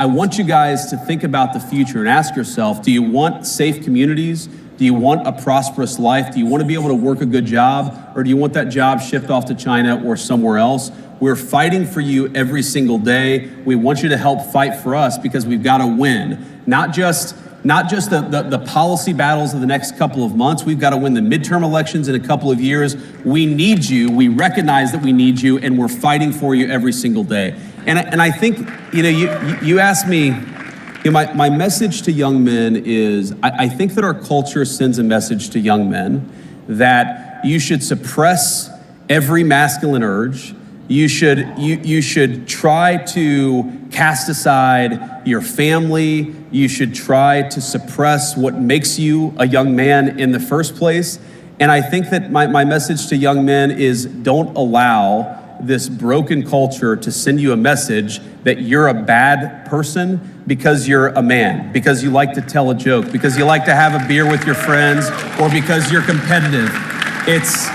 I want you guys to think about the future and ask yourself, do you want safe communities? Do you want a prosperous life? Do you want to be able to work a good job? Or do you want that job shipped off to China or somewhere else? We're fighting for you every single day. We want you to help fight for us because we've got to win. Not just the policy battles of the next couple of months. We've got to win the midterm elections in a couple of years. We need you. We recognize that we need you, and we're fighting for you every single day. And I think, you asked me, my message to young men is, I think that our culture sends a message to young men that you should suppress every masculine urge. You should try to cast aside your family. You should try to suppress what makes you a young man in the first place. And I think that my message to young men is, don't allow this broken culture to send you a message that you're a bad person because you're a man, because you like to tell a joke, because you like to have a beer with your friends, or because you're competitive. It's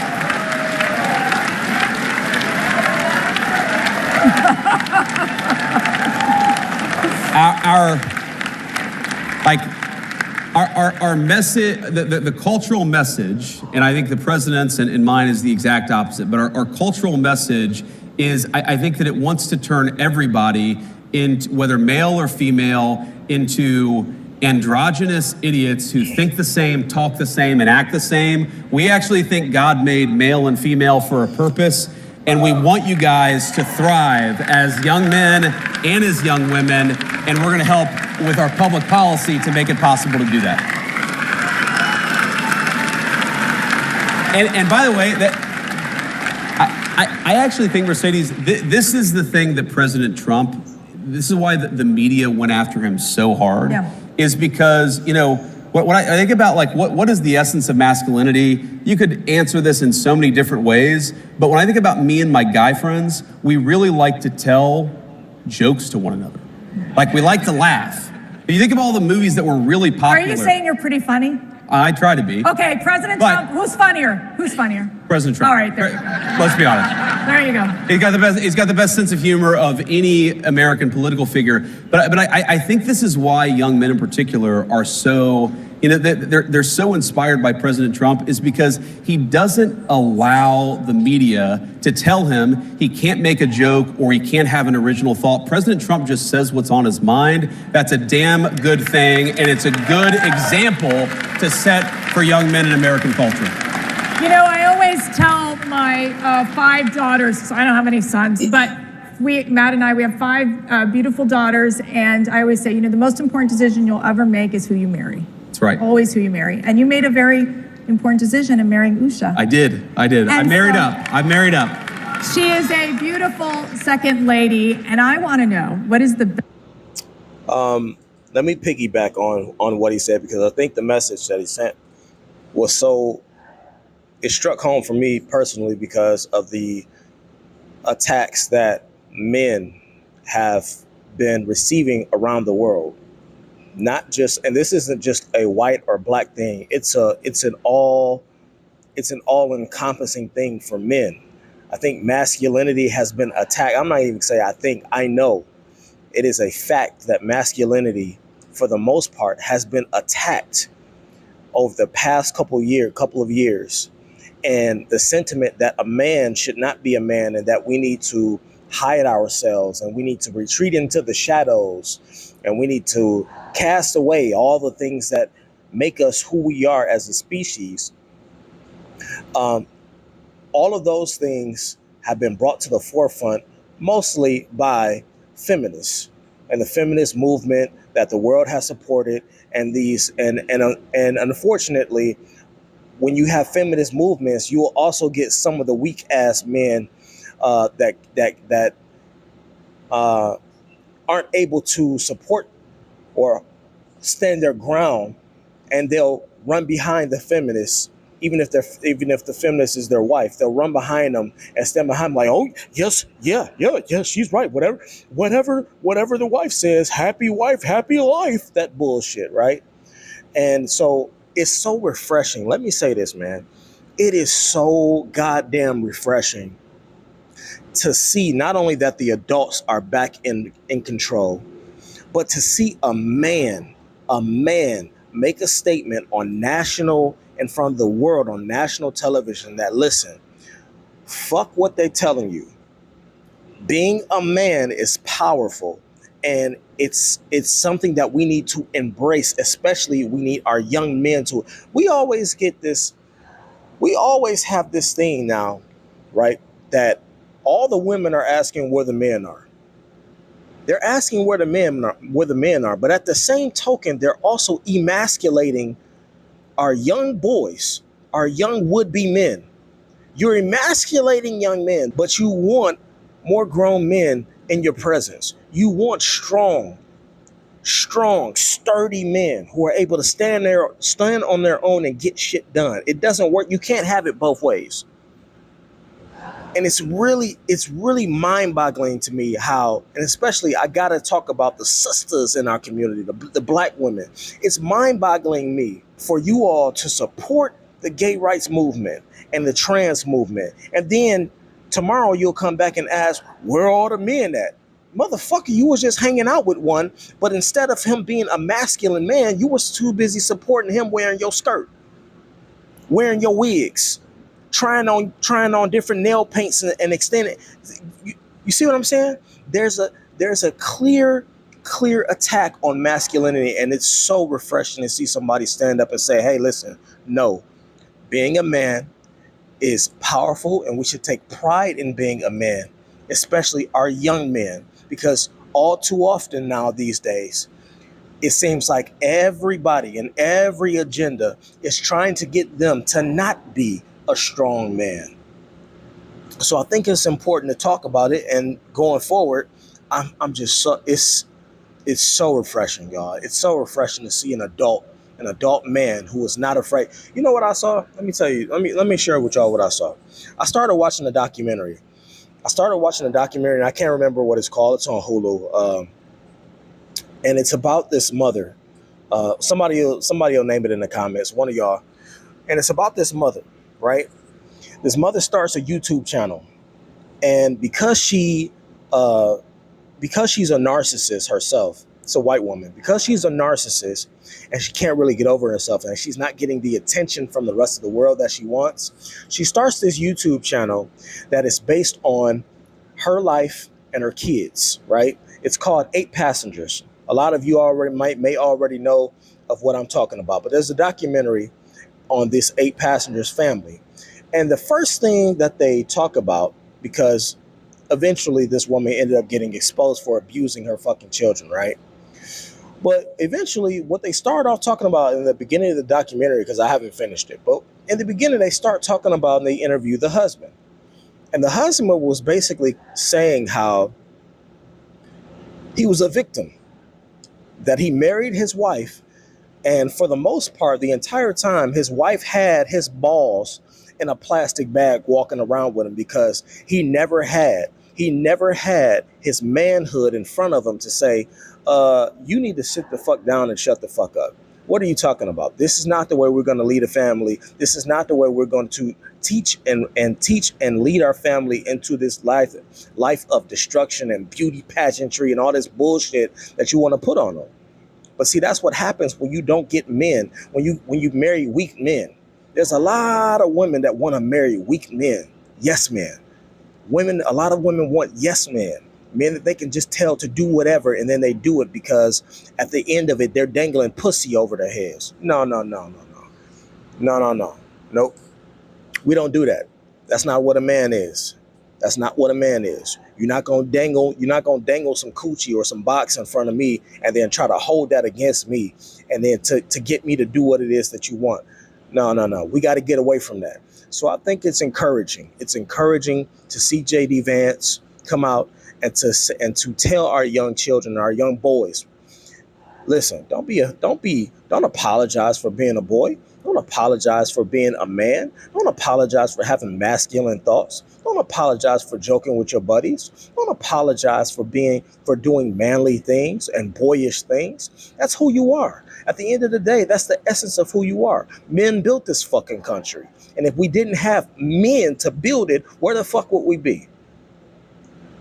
our message, the cultural message, and I think the president's and mine is the exact opposite, but our cultural message is, I think that it wants to turn everybody, into, whether male or female, into androgynous idiots who think the same, talk the same, and act the same. We actually think God made male and female for a purpose, and we want you guys to thrive as young men and as young women, and we're going to help with our public policy to make it possible to do that. And by the way, I actually think, Mercedes, this is the thing that President Trump, this is why the media went after him so hard, is because, when I think about, like, what is the essence of masculinity? You could answer this in so many different ways, but when I think about me and my guy friends, we really like to tell jokes to one another. Like, we like to laugh. You think of all the movies that were really popular. Are you saying you're pretty funny? I try to be. Okay, President Trump, who's funnier? Who's funnier? President Trump. All right, there you go. Let's be honest. There you go. He's got the best sense of humor of any American political figure. But I think this is why young men in particular are so, they're so inspired by President Trump, is because he doesn't allow the media to tell him he can't make a joke or he can't have an original thought. President Trump just says what's on his mind. That's a damn good thing, and it's a good example to set for young men in American culture. I always tell my 5 daughters, so I don't have any sons, but Matt and I, we have 5 beautiful daughters, and I always say, the most important decision you'll ever make is who you marry. That's right. Always who you marry. And you made a very important decision in marrying Usha. I did. I'm married up. She is a beautiful second lady, and I want to know, what is the let me piggyback on what he said, because I think the message that he sent was it struck home for me personally because of the attacks that men have been receiving around the world. Not just, and this isn't just a white or black thing. It's an all-encompassing thing for men. I think masculinity has been attacked. I'm not even saying I know. It is a fact that masculinity, for the most part, has been attacked over the past couple of years. And the sentiment that a man should not be a man, and that we need to hide ourselves, and we need to retreat into the shadows, and we need to cast away all the things that make us who we are as a species. All of those things have been brought to the forefront mostly by feminists and the feminist movement that the world has supported. And unfortunately, when you have feminist movements, you will also get some of the weak ass men that aren't able to support or stand their ground, and they'll run behind the feminists. Even if the feminist is their wife, they'll run behind them and stand behind them like, oh, yes, she's right. Whatever the wife says, happy wife, happy life, that bullshit, right? And so it's so refreshing. Let me say this, man. It is so goddamn refreshing to see not only that the adults are back in control, But to see a man make a statement on national, in front of the world on national television that, listen, fuck what they're telling you. Being a man is powerful, and it's something that we need to embrace. Especially, we need our young men to. We always get this. We always have this thing now, right? That all the women are asking where the men are. They're asking where the men are, but at the same token, they're also emasculating our young boys, our young would-be men. You're emasculating young men, but you want more grown men in your presence. You want strong, sturdy men who are able to stand on their own and get shit done. It doesn't work. You can't have it both ways. And it's really mind-boggling to me how, and especially I gotta talk about the sisters in our community, the black women. It's mind-boggling me for you all to support the gay rights movement and the trans movement, and then tomorrow you'll come back and ask, where are all the men at? Motherfucker, you was just hanging out with one, but instead of him being a masculine man, you was too busy supporting him wearing your skirt, wearing your wigs, trying on different nail paints and extending. You see what I'm saying? There's a clear attack on masculinity, and it's so refreshing to see somebody stand up and say, hey, listen, no, being a man is powerful, and we should take pride in being a man, especially our young men, because all too often now these days, it seems like everybody and every agenda is trying to get them to not be a strong man. So I think it's important to talk about it, and going forward, I'm just so it's so refreshing, y'all. It's so refreshing to see an adult man who is not afraid. You know what I saw? Let me tell you. Let me share with y'all what I saw. I started watching a documentary. And I can't remember what it's called. It's on Hulu, and it's about this mother. Somebody will name it in the comments. One of y'all, and it's about this mother, right? This mother starts a YouTube channel, and because she's a narcissist herself, it's a white woman. Because she's a narcissist and she can't really get over herself, and she's not getting the attention from the rest of the world that she wants, she starts this YouTube channel that is based on her life and her kids, right? It's called 8 Passengers. A lot of you may already know of what I'm talking about, but there's a documentary on this 8 Passengers family. And the first thing that they talk about, because eventually this woman ended up getting exposed for abusing her fucking children, right? But eventually what they start off talking about in the beginning of the documentary, because I haven't finished it, but in the beginning they start talking about, and they interview the husband. And the husband was basically saying how he was a victim, that he married his wife, and for the most part, the entire time, his wife had his balls in a plastic bag walking around with him, because he never had his manhood in front of him to say, you need to sit the fuck down and shut the fuck up. What are you talking about? This is not the way we're going to lead a family. This is not the way we're going to teach and lead our family into this life of destruction and beauty pageantry and all this bullshit that you want to put on them. But see, that's what happens when you don't get men, when you marry weak men. There's a lot of women that want to marry weak men. Yes, men. A lot of women want yes men. Men that they can just tell to do whatever, and then they do it because at the end of it, they're dangling pussy over their heads. No. Nope. We don't do that. That's not what a man is. That's not what a man is. You're not gonna dangle some coochie or some box in front of me and then try to hold that against me and then to get me to do what it is that you want. No. We got to get away from that. So I think it's encouraging. It's encouraging to see JD Vance come out and to tell our young children, our young boys, listen, don't apologize for being a boy. Don't apologize for being a man. Don't apologize for having masculine thoughts. Don't apologize for joking with your buddies. Don't apologize for doing manly things and boyish things. That's who you are. At the end of the day, that's the essence of who you are. Men built this fucking country. And if we didn't have men to build it, where the fuck would we be?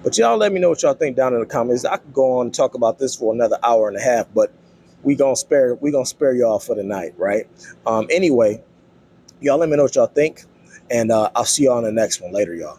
But y'all let me know what y'all think down in the comments. I could go on and talk about this for another hour and a half, but we gonna spare y'all for the night, right? Anyway, y'all let me know what y'all think, and I'll see y'all on the next one later, y'all.